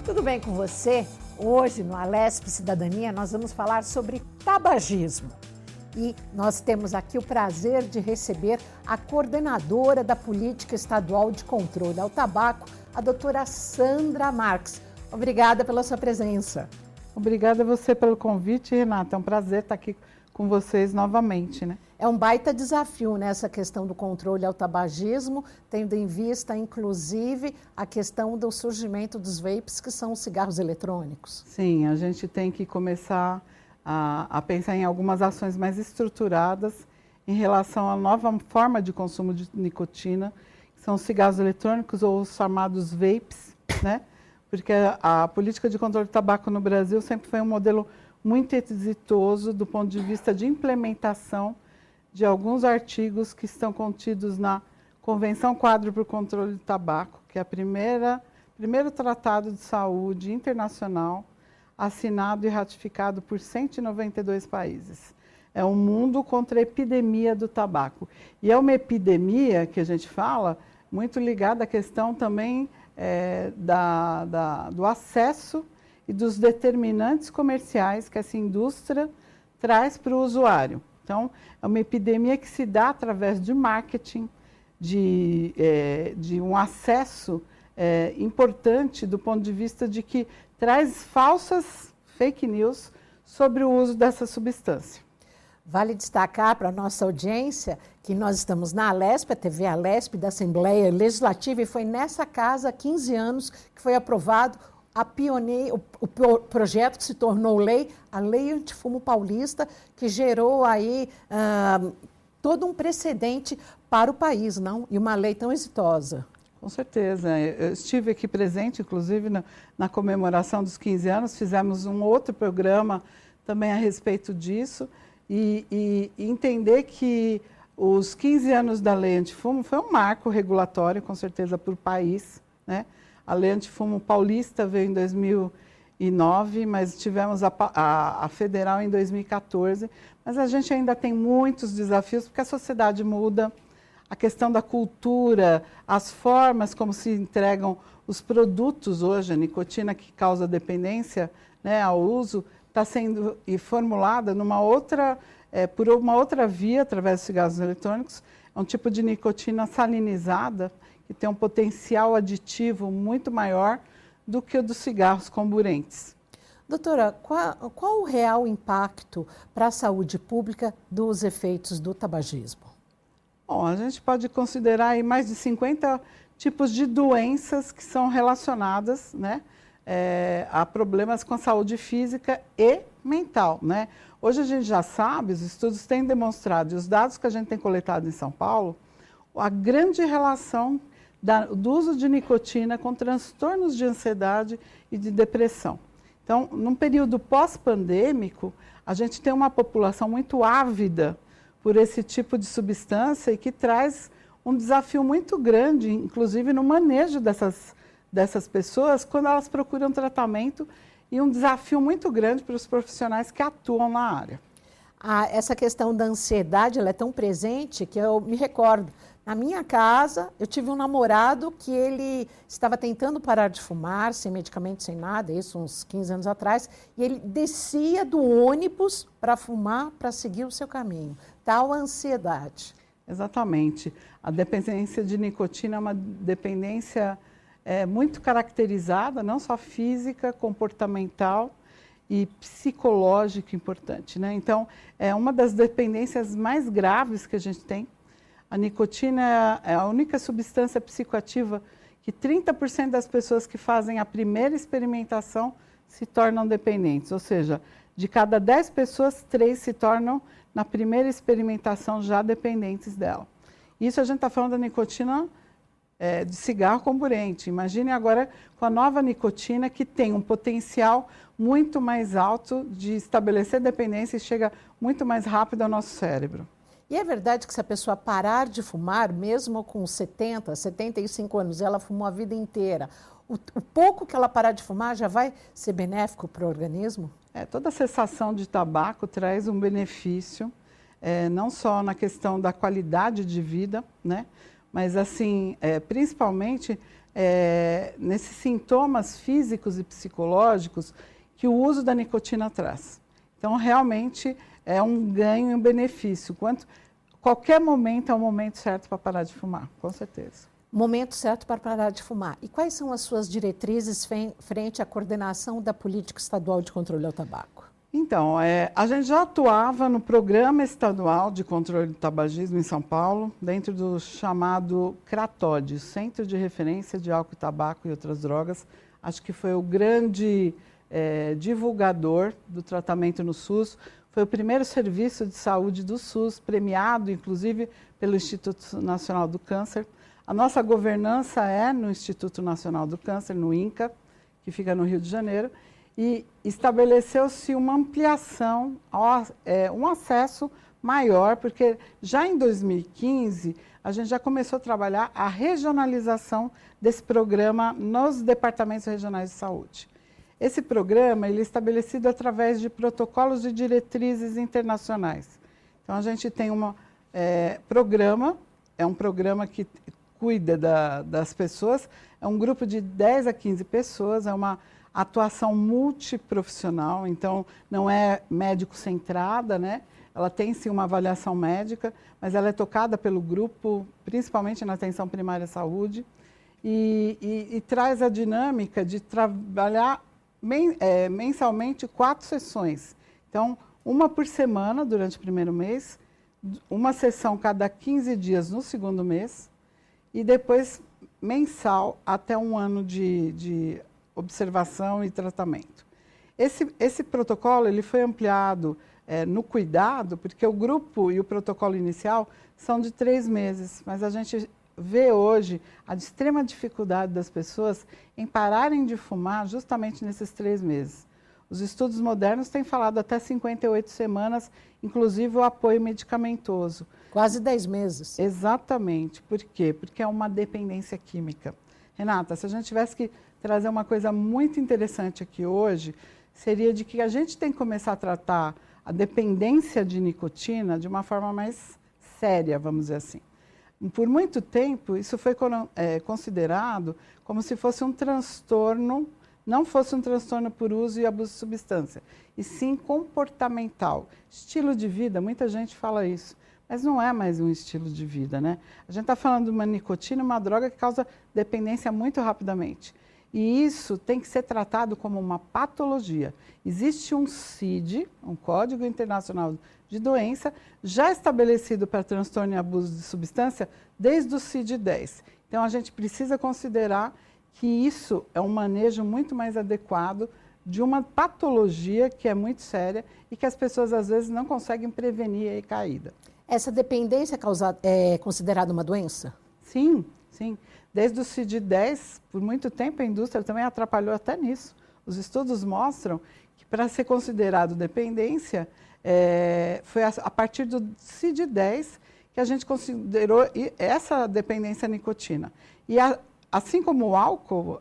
Tudo bem com você? Hoje, no Alesp Cidadania, nós vamos falar sobre tabagismo. E nós temos aqui o prazer de receber a coordenadora da Política Estadual de Controle ao Tabaco, a doutora Sandra Marques. Obrigada pela sua presença. Obrigada a você pelo convite, Renata. É um prazer estar aqui com vocês novamente, né? É um baita desafio nessa questão do controle ao tabagismo, tendo em vista, inclusive, a questão do surgimento dos vapes, que são os cigarros eletrônicos. Sim, a gente tem que começar a pensar em algumas ações mais estruturadas em relação à nova forma de consumo de nicotina, que são os cigarros eletrônicos ou os chamados vapes, né? Porque a política de controle do tabaco no Brasil sempre foi um modelo muito exitoso do ponto de vista de implementação de alguns artigos que estão contidos na Convenção Quadro para o Controle do Tabaco, que é o primeiro tratado de saúde internacional assinado e ratificado por 192 países. É um mundo contra a epidemia do tabaco. E é uma epidemia que a gente fala muito ligada à questão também do acesso e dos determinantes comerciais que essa indústria traz para o usuário. Então, é uma epidemia que se dá através de marketing, de um acesso importante do ponto de vista de que traz falsas fake news sobre o uso dessa substância. Vale destacar para a nossa audiência que nós estamos na Alesp, a TV Alesp da Assembleia Legislativa, e foi nessa casa há 15 anos que foi aprovado o projeto que se tornou lei, a Lei Antifumo Paulista, que gerou aí todo um precedente para o país, não? E uma lei tão exitosa. Com certeza. Eu estive aqui presente, inclusive, na comemoração dos 15 anos, fizemos um outro programa também a respeito disso, e entender que os 15 anos da Lei Antifumo foi um marco regulatório, com certeza, para o país, né? A Lei Antifumo Paulista veio em 2009, mas tivemos a federal em 2014. Mas a gente ainda tem muitos desafios, porque a sociedade muda, a questão da cultura, as formas como se entregam os produtos hoje, a nicotina que causa dependência, né, ao uso, está sendo formulada por uma outra via, através dos cigarros eletrônicos. É um tipo de nicotina salinizada, que tem um potencial aditivo muito maior do que o dos cigarros comburentes. Doutora, qual o real impacto para a saúde pública dos efeitos do tabagismo? Bom, a gente pode considerar aí mais de 50 tipos de doenças que são relacionadas, né, a problemas com a saúde física e mental, né? Hoje a gente já sabe, os estudos têm demonstrado, e os dados que a gente tem coletado em São Paulo, a grande relação do uso de nicotina com transtornos de ansiedade e de depressão. Então, num período pós-pandêmico, a gente tem uma população muito ávida por esse tipo de substância e que traz um desafio muito grande, inclusive no manejo dessas pessoas, quando elas procuram tratamento, e um desafio muito grande para os profissionais que atuam na área. Essa questão da ansiedade, ela é tão presente que eu me recordo. Na minha casa, eu tive um namorado que ele estava tentando parar de fumar, sem medicamento, sem nada, isso uns 15 anos atrás, e ele descia do ônibus para fumar, para seguir o seu caminho. Tal a ansiedade. Exatamente. A dependência de nicotina é uma dependência muito caracterizada, não só física, comportamental e psicológica importante, né? Então, é uma das dependências mais graves que a gente tem. A nicotina é a única substância psicoativa que 30% das pessoas que fazem a primeira experimentação se tornam dependentes. Ou seja, de cada 10 pessoas, 3 se tornam, na primeira experimentação, já dependentes dela. Isso a gente está falando da nicotina de cigarro comburente. Imagine agora com a nova nicotina, que tem um potencial muito mais alto de estabelecer dependência e chega muito mais rápido ao nosso cérebro. E é verdade que se a pessoa parar de fumar, mesmo com 70, 75 anos, ela fumou a vida inteira, o pouco que ela parar de fumar já vai ser benéfico para o organismo? Toda cessação de tabaco traz um benefício, não só na questão da qualidade de vida, né, mas assim, principalmente nesses sintomas físicos e psicológicos que o uso da nicotina traz. Então, realmente, é um ganho e um benefício. Qualquer momento é o momento certo para parar de fumar, com certeza. Momento certo para parar de fumar. E quais são as suas diretrizes frente à coordenação da política estadual de controle ao tabaco? Então, a gente já atuava no Programa Estadual de Controle do Tabagismo em São Paulo, dentro do chamado CRATOD, Centro de Referência de Álcool, Tabaco e Outras Drogas. Acho que foi o grande divulgador do tratamento no SUS. Foi o primeiro serviço de saúde do SUS, premiado, inclusive, pelo Instituto Nacional do Câncer. A nossa governança é no Instituto Nacional do Câncer, no INCA, que fica no Rio de Janeiro, e estabeleceu-se uma ampliação, um acesso maior, porque já em 2015 a gente já começou a trabalhar a regionalização desse programa nos departamentos regionais de saúde. Esse programa ele é estabelecido através de protocolos e diretrizes internacionais. Então, a gente tem um programa que cuida das pessoas, é um grupo de 10 a 15 pessoas, é uma atuação multiprofissional, então não é médico-centrada, né? Ela tem sim uma avaliação médica, mas ela é tocada pelo grupo, principalmente na atenção primária à saúde, e traz a dinâmica de trabalhar mensalmente 4 sessões. Então, uma por semana durante o primeiro mês, uma sessão cada 15 dias no segundo mês, e depois mensal até um ano de observação e tratamento. Esse protocolo ele foi ampliado no cuidado, porque o grupo e o protocolo inicial são de 3 meses, mas a gente vê hoje a extrema dificuldade das pessoas em pararem de fumar justamente nesses 3 meses. Os estudos modernos têm falado até 58 semanas, inclusive o apoio medicamentoso. Quase 10 meses. Exatamente. Por quê? Porque é uma dependência química. Renata, se a gente tivesse que trazer uma coisa muito interessante aqui hoje, seria de que a gente tem que começar a tratar a dependência de nicotina de uma forma mais séria, vamos dizer assim. Por muito tempo, isso foi considerado como se fosse um transtorno, não fosse um transtorno por uso e abuso de substância, e sim comportamental. Estilo de vida, muita gente fala isso, mas não é mais um estilo de vida, né? A gente está falando de uma nicotina, uma droga que causa dependência muito rapidamente. E isso tem que ser tratado como uma patologia. Existe um CID, um Código Internacional de Doença, já estabelecido para transtorno e abuso de substância desde o CID-10. Então, a gente precisa considerar que isso é um manejo muito mais adequado de uma patologia que é muito séria e que as pessoas, às vezes, não conseguem prevenir a recaída. Essa dependência é considerada uma doença? Sim, sim. Desde o CID-10, por muito tempo, a indústria também atrapalhou até nisso. Os estudos mostram que, para ser considerado dependência, foi a partir do CID-10 que a gente considerou essa dependência à nicotina. E assim como o álcool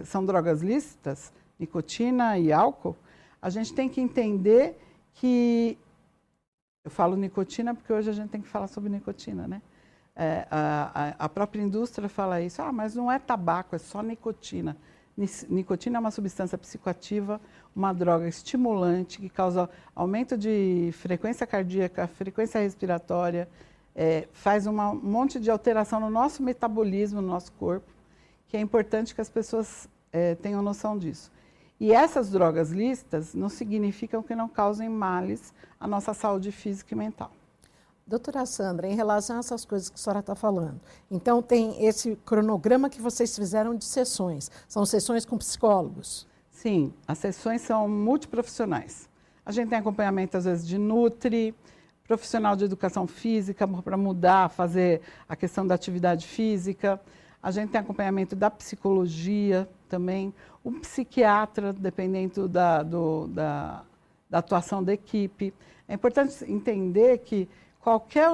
são drogas lícitas, nicotina e álcool, a gente tem que entender que... Eu falo nicotina porque hoje a gente tem que falar sobre nicotina, né? A própria indústria fala isso, mas não é tabaco, é só nicotina. Nicotina é uma substância psicoativa, uma droga estimulante que causa aumento de frequência cardíaca, frequência respiratória, faz um monte de alteração no nosso metabolismo, no nosso corpo, que é importante que as pessoas tenham noção disso. E essas drogas lícitas não significam que não causem males à nossa saúde física e mental. Doutora Sandra, em relação a essas coisas que a senhora está falando, então tem esse cronograma que vocês fizeram de sessões, são sessões com psicólogos? Sim, as sessões são multiprofissionais. A gente tem acompanhamento, às vezes, de nutri, profissional de educação física para mudar, fazer a questão da atividade física. A gente tem acompanhamento da psicologia também, um psiquiatra, dependendo da atuação da equipe. É importante entender que qualquer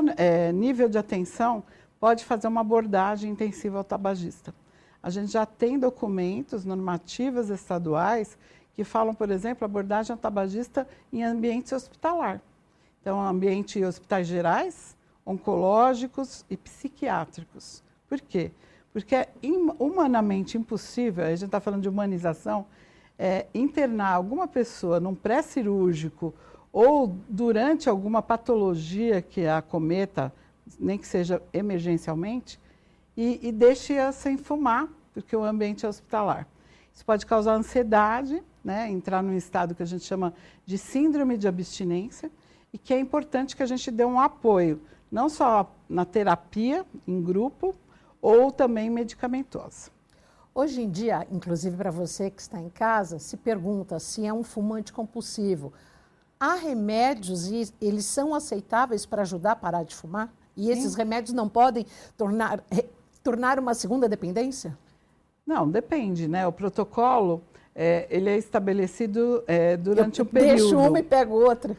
nível de atenção pode fazer uma abordagem intensiva ao tabagista. A gente já tem documentos, normativas estaduais, que falam, por exemplo, abordagem ao tabagista em ambiente hospitalar. Então, ambiente hospitais gerais, oncológicos e psiquiátricos, Por quê? Porque é humanamente impossível, a gente está falando de humanização, internar alguma pessoa num pré-cirúrgico ou durante alguma patologia que a acometa, nem que seja emergencialmente, e deixe-a sem fumar, porque o ambiente é hospitalar. Isso pode causar ansiedade, né, entrar num estado que a gente chama de síndrome de abstinência, e que é importante que a gente dê um apoio, não só na terapia, em grupo, ou também medicamentosa. Hoje em dia, inclusive para você que está em casa, se pergunta se é um fumante compulsivo. Há remédios e eles são aceitáveis para ajudar a parar de fumar? E esses remédios não podem tornar uma segunda dependência? Não, depende, né? O protocolo, ele é estabelecido durante o período. Deixo uma e pego outra.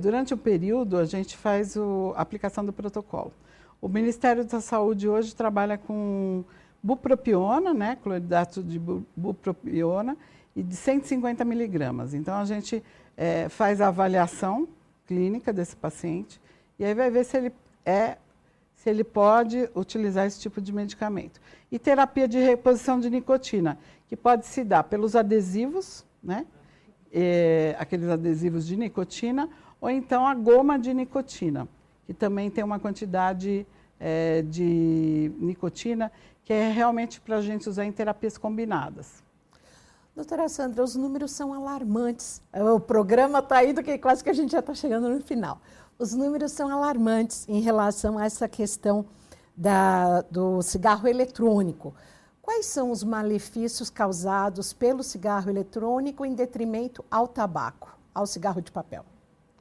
Durante o período, a gente faz a aplicação do protocolo. O Ministério da Saúde hoje trabalha com bupropiona, né? Cloridato de bupropiona, e de 150 miligramas. Então, a gente faz a avaliação clínica desse paciente e aí vai ver se ele pode utilizar esse tipo de medicamento. E terapia de reposição de nicotina, que pode se dar pelos adesivos, né? Aqueles adesivos de nicotina, ou então a goma de nicotina, que também tem uma quantidade de nicotina que é realmente para a gente usar em terapias combinadas. Doutora Sandra, os números são alarmantes. O programa está indo que quase que a gente já está chegando no final. Os números são alarmantes em relação a essa questão do cigarro eletrônico. Quais são os malefícios causados pelo cigarro eletrônico em detrimento ao tabaco, ao cigarro de papel?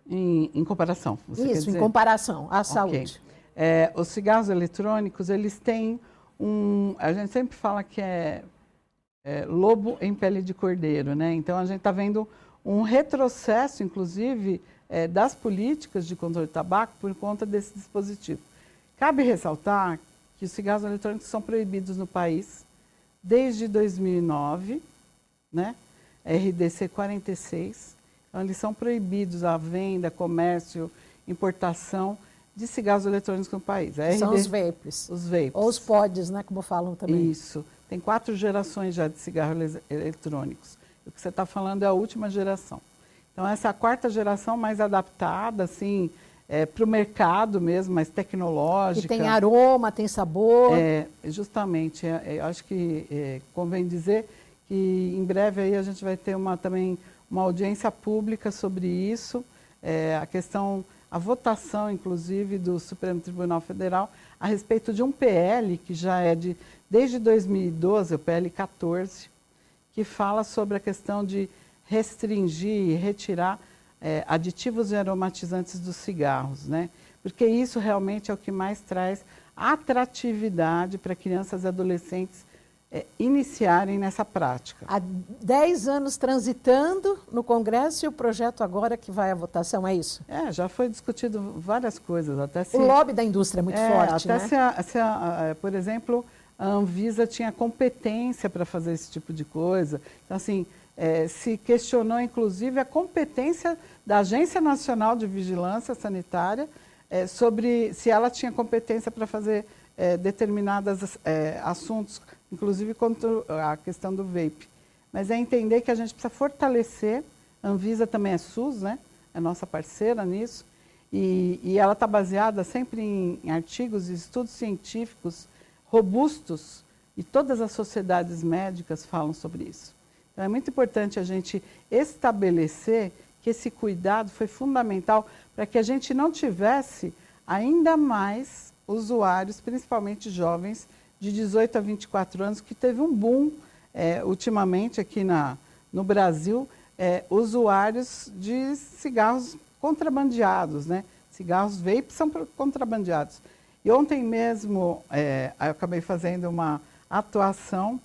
Em comparação, você quer dizer? Em comparação à saúde. Os cigarros eletrônicos, eles têm a gente sempre fala que é lobo em pele de cordeiro, né? Então, a gente está vendo um retrocesso, inclusive, das políticas de controle de tabaco por conta desse dispositivo. Cabe ressaltar que os cigarros eletrônicos são proibidos no país desde 2009, né? RDC 46. Então, eles são proibidos a venda, comércio, importação de cigarros eletrônicos no país. São os vapes. Os vapes. Ou os pods, né, como falam também. Isso. Tem 4 gerações já de cigarros eletrônicos. O que você está falando é a última geração. Então, essa é a 4ª geração mais adaptada, assim, para o mercado mesmo, mais tecnológica. Que tem aroma, tem sabor. Justamente. Eu acho que convém dizer que em breve aí a gente vai ter também uma audiência pública sobre isso. A votação, inclusive, do Supremo Tribunal Federal a respeito de um PL que já é desde 2012, o PL 14, que fala sobre a questão de restringir e retirar aditivos e aromatizantes dos cigarros, né? Porque isso realmente é o que mais traz atratividade para crianças e adolescentes iniciarem nessa prática. Há 10 anos transitando no Congresso e o projeto agora que vai à votação, é isso? Já foi discutido várias coisas. O lobby da indústria é muito forte, até né? Por exemplo, a Anvisa tinha competência para fazer esse tipo de coisa. Então, assim, se questionou, inclusive, a competência da Agência Nacional de Vigilância Sanitária sobre se ela tinha competência para fazer determinados assuntos, inclusive contra a questão do vape. Mas é entender que a gente precisa fortalecer, a Anvisa também é SUS, né? É nossa parceira nisso, e ela está baseada sempre em artigos e estudos científicos robustos, e todas as sociedades médicas falam sobre isso. Então, é muito importante a gente estabelecer que esse cuidado foi fundamental para que a gente não tivesse ainda mais usuários, principalmente jovens, de 18 a 24 anos, que teve um boom ultimamente aqui no Brasil, usuários de cigarros contrabandeados, né? Cigarros vape são contrabandeados. E ontem mesmo eu acabei fazendo uma atuação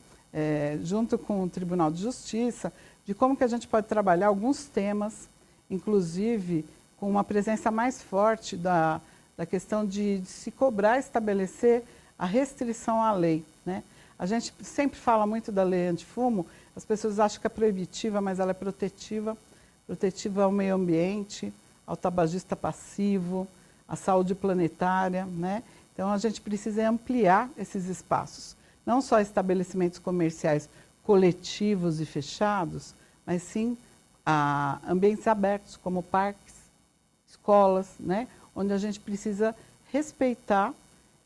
junto com o Tribunal de Justiça de como que a gente pode trabalhar alguns temas, inclusive com uma presença mais forte da questão de se cobrar, estabelecer a restrição à lei, né? A gente sempre fala muito da lei antifumo, as pessoas acham que é proibitiva, mas ela é protetiva ao meio ambiente, ao tabagista passivo, à saúde planetária, né? Então, a gente precisa ampliar esses espaços, não só estabelecimentos comerciais coletivos e fechados, mas sim ambientes abertos, como parques, escolas, né? Onde a gente precisa respeitar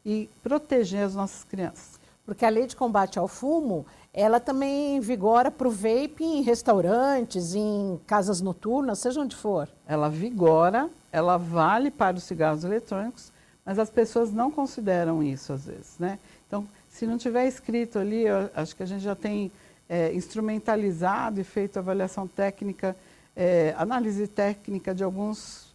e proteger as nossas crianças. Porque a lei de combate ao fumo, ela também vigora para o vape em restaurantes, em casas noturnas, seja onde for. Ela vigora, ela vale para os cigarros eletrônicos, mas as pessoas não consideram isso às vezes, né? Então, se não tiver escrito ali, eu acho que a gente já tem instrumentalizado e feito avaliação técnica, análise técnica de alguns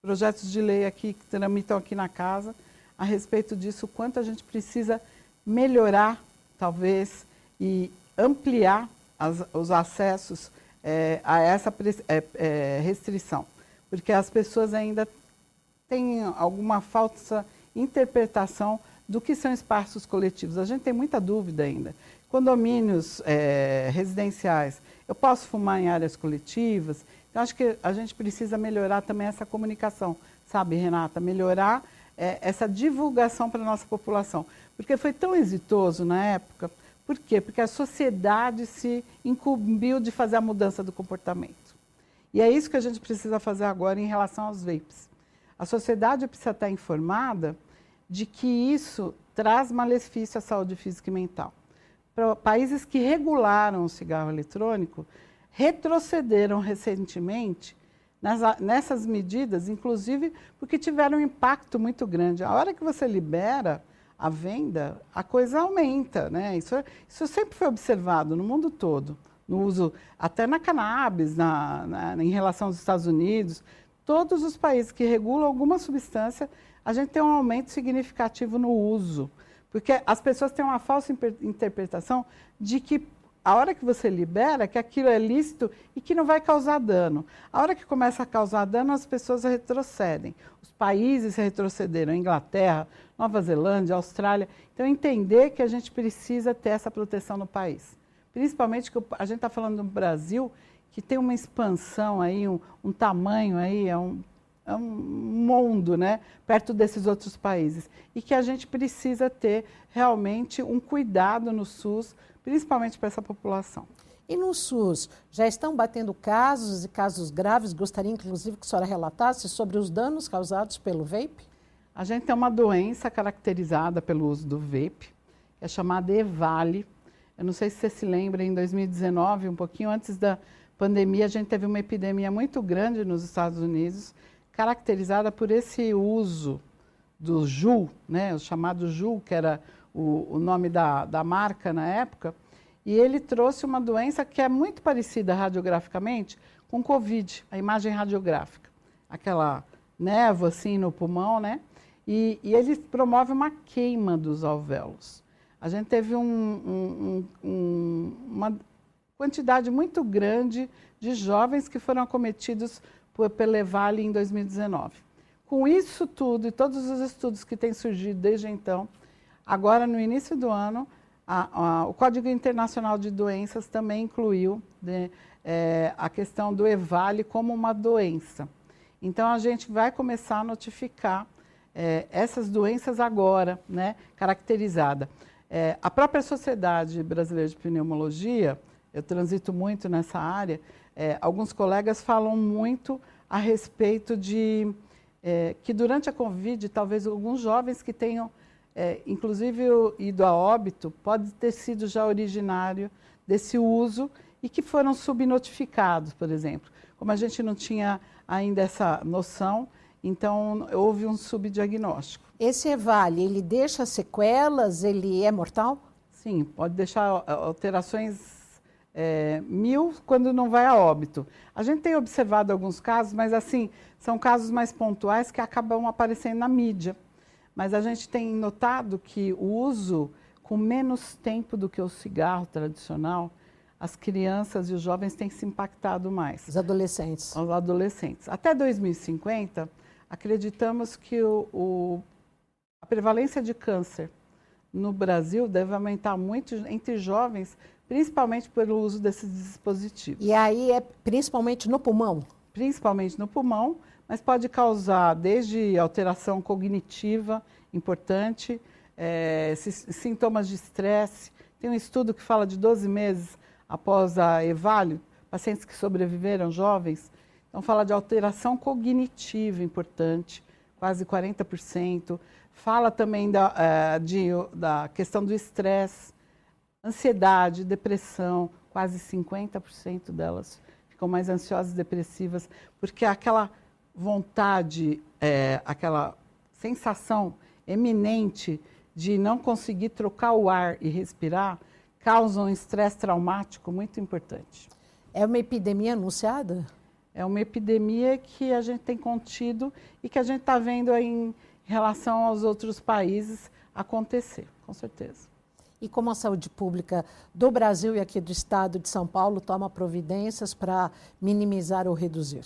projetos de lei aqui que tramitam aqui na casa, a respeito disso, quanto a gente precisa melhorar, talvez, e ampliar os acessos a essa restrição. Porque as pessoas ainda têm alguma falsa interpretação do que são espaços coletivos. A gente tem muita dúvida ainda. Condomínios residenciais, eu posso fumar em áreas coletivas? Então, acho que a gente precisa melhorar também essa comunicação, sabe, Renata? Melhorar essa divulgação para a nossa população. Porque foi tão exitoso na época. Por quê? Porque a sociedade se incumbiu de fazer a mudança do comportamento. E é isso que a gente precisa fazer agora em relação aos vapes. A sociedade precisa estar informada de que isso traz malefício à saúde física e mental. Países que regularam o cigarro eletrônico retrocederam recentemente nessas medidas, inclusive porque tiveram um impacto muito grande. A hora que você libera a venda, a coisa aumenta, né? Isso sempre foi observado no mundo todo, no uso, até na cannabis, em relação aos Estados Unidos. Todos os países que regulam alguma substância, a gente tem um aumento significativo no uso. Porque as pessoas têm uma falsa interpretação de que a hora que você libera, que aquilo é lícito e que não vai causar dano. A hora que começa a causar dano, as pessoas retrocedem. Os países retrocederam, Inglaterra, Nova Zelândia, Austrália. Então, entender que a gente precisa ter essa proteção no país. Principalmente que a gente está falando do Brasil, que tem uma expansão aí, um tamanho aí, é um mundo, né, perto desses outros países. E que a gente precisa ter realmente um cuidado no SUS, principalmente para essa população. E no SUS, já estão batendo casos e casos graves? Gostaria, inclusive, que a senhora relatasse sobre os danos causados pelo vape? A gente tem uma doença caracterizada pelo uso do vape, que é chamada EVALI. Eu não sei se você se lembra, em 2019, um pouquinho antes da pandemia, a gente teve uma epidemia muito grande nos Estados Unidos, caracterizada por esse uso do JUUL, né, o chamado JUUL, que era o nome da marca na época, e ele trouxe uma doença que é muito parecida radiograficamente com Covid, a imagem radiográfica. Aquela névoa assim no pulmão, né? E ele promove uma queima dos alvéolos. A gente teve uma quantidade muito grande de jovens que foram acometidos pela EVALI em 2019. Com isso tudo e todos os estudos que têm surgido desde então, agora, no início do ano, o Código Internacional de Doenças também incluiu a questão do EVALI como uma doença. Então, a gente vai começar a notificar essas doenças agora, né, caracterizada. A própria Sociedade Brasileira de Pneumologia, eu transito muito nessa área, alguns colegas falam muito a respeito de que durante a Covid, talvez alguns jovens que tenham inclusive ido a óbito, pode ter sido já originário desse uso e que foram subnotificados, por exemplo. Como a gente não tinha ainda essa noção, então houve um subdiagnóstico. Esse EVALI, ele deixa sequelas, ele é mortal? Sim, pode deixar alterações 1000 quando não vai a óbito. A gente tem observado alguns casos, mas assim, são casos mais pontuais que acabam aparecendo na mídia. Mas a gente tem notado que o uso com menos tempo do que o cigarro tradicional, as crianças e os jovens têm se impactado mais. Os adolescentes. Os adolescentes. Até 2050, acreditamos que a prevalência de câncer no Brasil deve aumentar muito entre jovens, principalmente pelo uso desses dispositivos. E aí é principalmente no pulmão? Principalmente no pulmão, mas pode causar desde alteração cognitiva importante, sintomas de estresse. Tem um estudo que fala de 12 meses após a EVALIO, pacientes que sobreviveram, jovens, então fala de alteração cognitiva importante, quase 40%. Fala também da questão do estresse, ansiedade, depressão, quase 50% delas ficam mais ansiosas e depressivas, porque aquela vontade, aquela sensação eminente de não conseguir trocar o ar e respirar, causa um estresse traumático muito importante. É uma epidemia anunciada? É uma epidemia que a gente tem contido e que a gente está vendo aí em relação aos outros países acontecer, com certeza. E como a saúde pública do Brasil e aqui do estado de São Paulo toma providências para minimizar ou reduzir?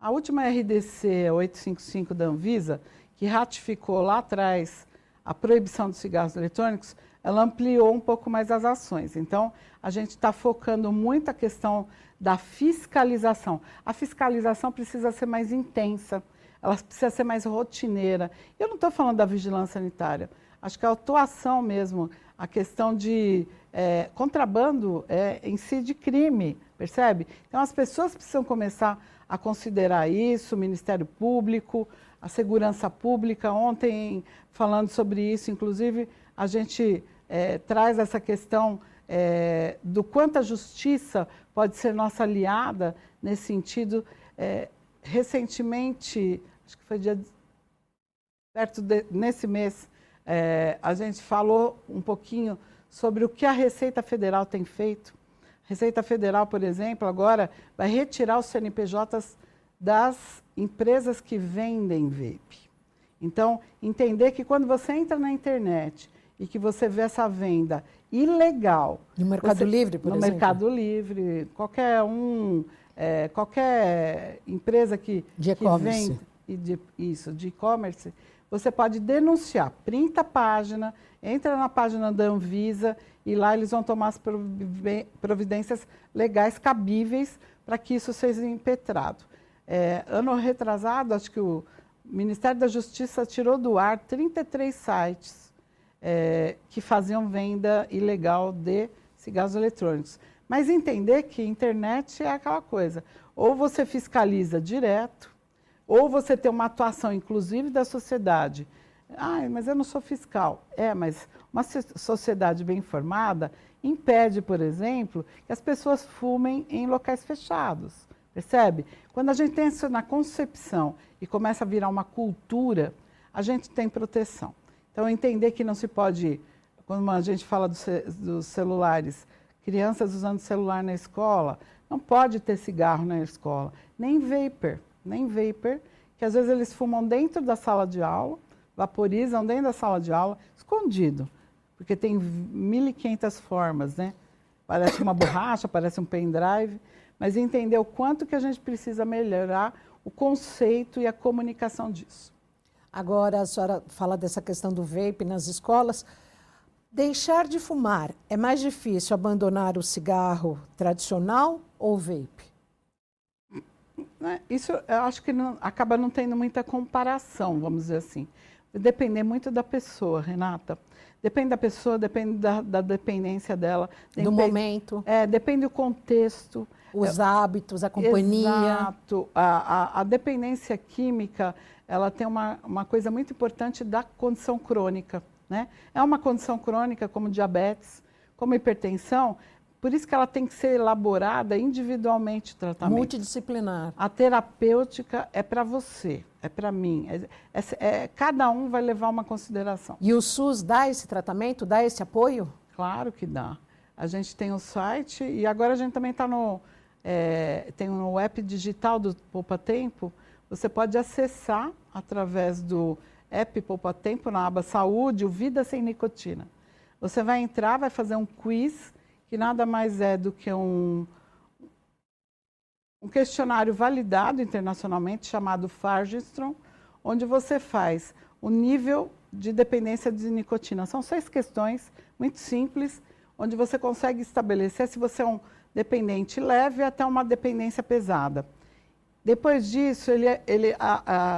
A última RDC 855 da Anvisa, que ratificou lá atrás a proibição dos cigarros eletrônicos, ela ampliou um pouco mais as ações. Então, a gente está focando muito a questão da fiscalização. A fiscalização precisa ser mais intensa, ela precisa ser mais rotineira. Eu não estou falando da vigilância sanitária, acho que a atuação mesmo, a questão de contrabando em si de crime, percebe? Então, as pessoas precisam começar a considerar isso, o Ministério Público, a segurança pública. Ontem, falando sobre isso, inclusive, a gente traz essa questão do quanto a justiça pode ser nossa aliada nesse sentido. Recentemente, acho que foi nesse mês, a gente falou um pouquinho sobre o que a Receita Federal tem feito. A Receita Federal, por exemplo, agora vai retirar os CNPJs das empresas que vendem vape. Então, entender que quando você entra na internet e que você vê essa venda ilegal... No Mercado Livre, por exemplo? No Mercado Livre, qualquer empresa que vende de e-commerce, você pode denunciar, printa a página, entra na página da Anvisa e lá eles vão tomar as providências legais cabíveis para que isso seja impetrado. Ano retrasado, acho que o Ministério da Justiça tirou do ar 33 sites que faziam venda ilegal de cigarros eletrônicos. Mas entender que a internet é aquela coisa, ou você fiscaliza direto, ou você tem uma atuação, inclusive, da sociedade. Mas eu não sou fiscal. Mas uma sociedade bem informada impede, por exemplo, que as pessoas fumem em locais fechados. Percebe? Quando a gente tem isso na concepção e começa a virar uma cultura, a gente tem proteção. Então, entender que não se pode, quando a gente fala dos celulares, crianças usando celular na escola, não pode ter cigarro na escola, nem vapor, que às vezes eles fumam dentro da sala de aula, vaporizam dentro da sala de aula, escondido, porque tem 1.500 formas, né? Parece uma borracha, parece um pendrive, mas entender o quanto que a gente precisa melhorar o conceito e a comunicação disso. Agora, a senhora fala dessa questão do vape nas escolas. Deixar de fumar, é mais difícil abandonar o cigarro tradicional ou o vape? Isso eu acho que acaba não tendo muita comparação, vamos dizer assim. Depende muito da pessoa, Renata. Depende da pessoa, depende da dependência dela. Do momento. Depende do contexto. Os hábitos, a companhia. Exato. A dependência química, ela tem uma coisa muito importante da condição crônica, né? É uma condição crônica como diabetes, como hipertensão, por isso que ela tem que ser elaborada individualmente o tratamento. Multidisciplinar. A terapêutica é para você, é para mim. Cada um vai levar uma consideração. E o SUS dá esse tratamento, dá esse apoio? Claro que dá. A gente tem o site e agora a gente também está tem um app digital do Poupa Tempo. Você pode acessar através do app Poupa Tempo na aba Saúde, o Vida Sem Nicotina. Você vai entrar, vai fazer um quiz, que nada mais é do que um questionário validado internacionalmente chamado Fargestrom, onde você faz o nível de dependência de nicotina. São 6 questões muito simples, onde você consegue estabelecer se você é um dependente leve até uma dependência pesada. Depois disso, ele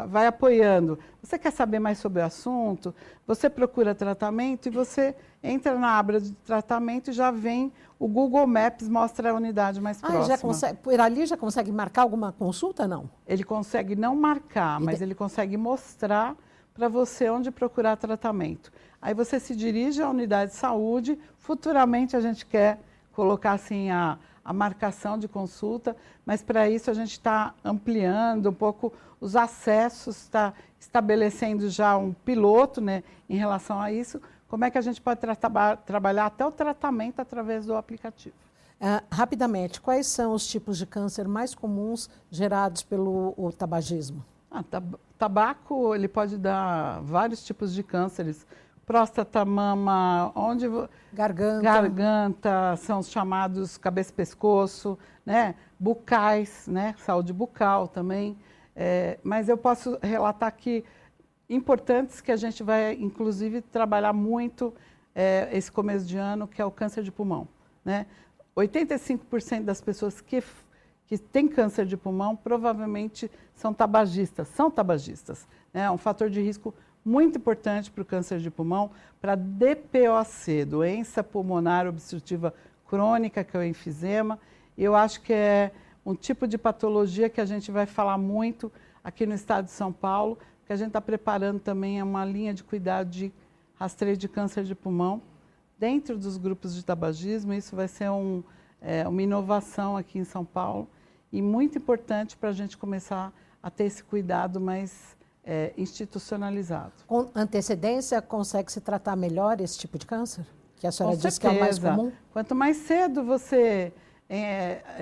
vai apoiando. Você quer saber mais sobre o assunto? Você procura tratamento e você entra na aba de tratamento e já vem o Google Maps, mostra a unidade mais próxima. Já consegue, por ali já consegue marcar alguma consulta, não? Ele consegue não marcar, mas ele consegue mostrar para você onde procurar tratamento. Aí você se dirige à unidade de saúde, futuramente a gente quer colocar assim a marcação de consulta, mas para isso a gente está ampliando um pouco os acessos, está estabelecendo já um piloto, né, em relação a isso, como é que a gente pode trabalhar até o tratamento através do aplicativo. Rapidamente, quais são os tipos de câncer mais comuns gerados pelo tabagismo? Tabaco, ele pode dar vários tipos de cânceres. Próstata, mama, garganta, são os chamados cabeça e pescoço, né? Bucais, né? Saúde bucal também. Mas eu posso relatar aqui importantes que a gente vai, inclusive, trabalhar muito esse começo de ano, que é o câncer de pulmão, né? 85% das pessoas que têm câncer de pulmão provavelmente são tabagistas, né? É um fator de risco muito importante para o câncer de pulmão, para DPOC, doença pulmonar obstrutiva crônica, que é o enfisema. Eu acho que é um tipo de patologia que a gente vai falar muito aqui no estado de São Paulo, que a gente está preparando também uma linha de cuidado de rastreio de câncer de pulmão dentro dos grupos de tabagismo. Isso vai ser uma inovação aqui em São Paulo e muito importante para a gente começar a ter esse cuidado mais institucionalizado. Com antecedência, consegue-se tratar melhor esse tipo de câncer? Que a senhora disse que é o mais comum? Quanto mais cedo você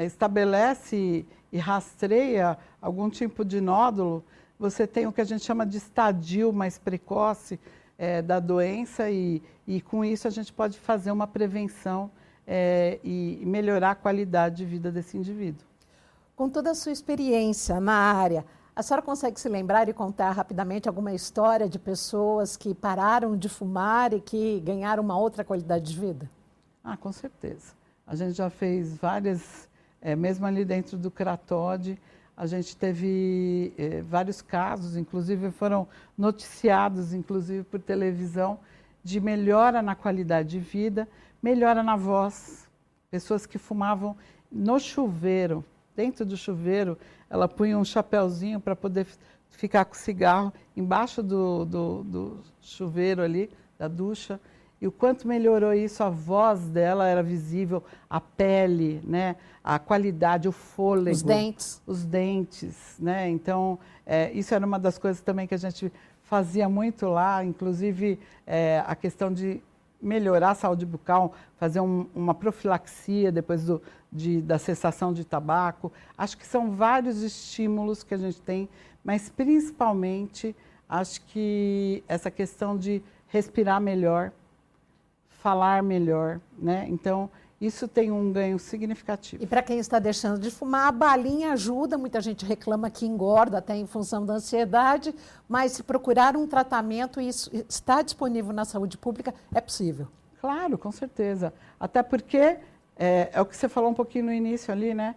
estabelece e rastreia algum tipo de nódulo, você tem o que a gente chama de estadio mais precoce da doença e com isso a gente pode fazer uma prevenção e melhorar a qualidade de vida desse indivíduo. Com toda a sua experiência na área, a senhora consegue se lembrar e contar rapidamente alguma história de pessoas que pararam de fumar e que ganharam uma outra qualidade de vida? Com certeza. A gente já fez várias, mesmo ali dentro do Cratode, a gente teve vários casos, inclusive foram noticiados, inclusive por televisão, de melhora na qualidade de vida, melhora na voz. Pessoas que fumavam no chuveiro, dentro do chuveiro, ela punha um chapéuzinho para poder ficar com o cigarro embaixo do chuveiro ali, da ducha. E o quanto melhorou isso, a voz dela era visível, a pele, né? A qualidade, o fôlego. Os dentes, né? Então, isso era uma das coisas também que a gente fazia muito lá, inclusive a questão de melhorar a saúde bucal, fazer uma profilaxia depois da cessação de tabaco. Acho que são vários estímulos que a gente tem, mas principalmente acho que essa questão de respirar melhor, falar melhor, né? Então, isso tem um ganho significativo. E para quem está deixando de fumar, a balinha ajuda. Muita gente reclama que engorda até em função da ansiedade, mas se procurar um tratamento e isso está disponível na saúde pública, é possível. Claro, com certeza. Até porque, é o que você falou um pouquinho no início ali, né?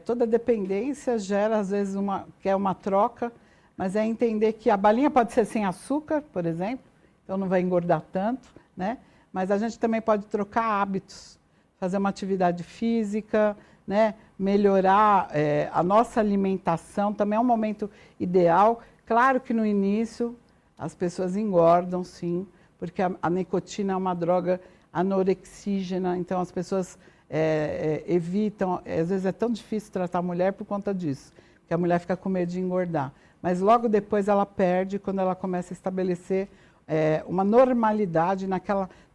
Toda dependência gera, às vezes, uma troca, mas é entender que a balinha pode ser sem açúcar, por exemplo, então não vai engordar tanto, né? Mas a gente também pode trocar hábitos, fazer uma atividade física, né? Melhorar a nossa alimentação, também é um momento ideal. Claro que no início as pessoas engordam, sim, porque a nicotina é uma droga anorexígena, então as pessoas evitam, às vezes é tão difícil tratar a mulher por conta disso, porque a mulher fica com medo de engordar. Mas logo depois ela perde quando ela começa a estabelecer uma normalidade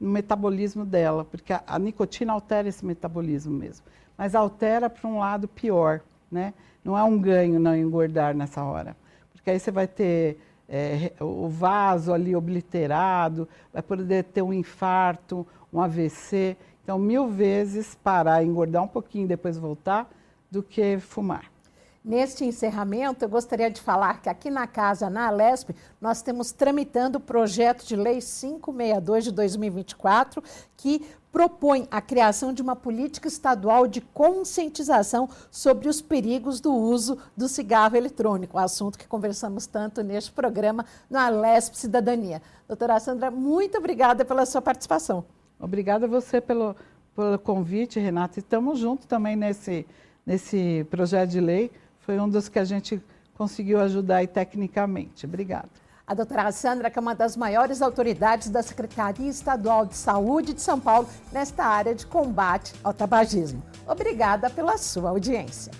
no metabolismo dela, porque a nicotina altera esse metabolismo mesmo, mas altera para um lado pior, né? Não é um ganho não engordar nessa hora, porque aí você vai ter o vaso ali obliterado, vai poder ter um infarto, um AVC, então 1000 vezes parar, engordar um pouquinho e depois voltar, do que fumar. Neste encerramento, eu gostaria de falar que aqui na casa, na Alesp, nós temos tramitando o projeto de lei 562 de 2024, que propõe a criação de uma política estadual de conscientização sobre os perigos do uso do cigarro eletrônico, assunto que conversamos tanto neste programa no Alesp Cidadania. Doutora Sandra, muito obrigada pela sua participação. Obrigada a você pelo convite, Renata. Estamos juntos também nesse projeto de lei. Foi um dos que a gente conseguiu ajudar aí tecnicamente. Obrigada. A doutora Sandra, que é uma das maiores autoridades da Secretaria Estadual de Saúde de São Paulo nesta área de combate ao tabagismo. Obrigada pela sua audiência.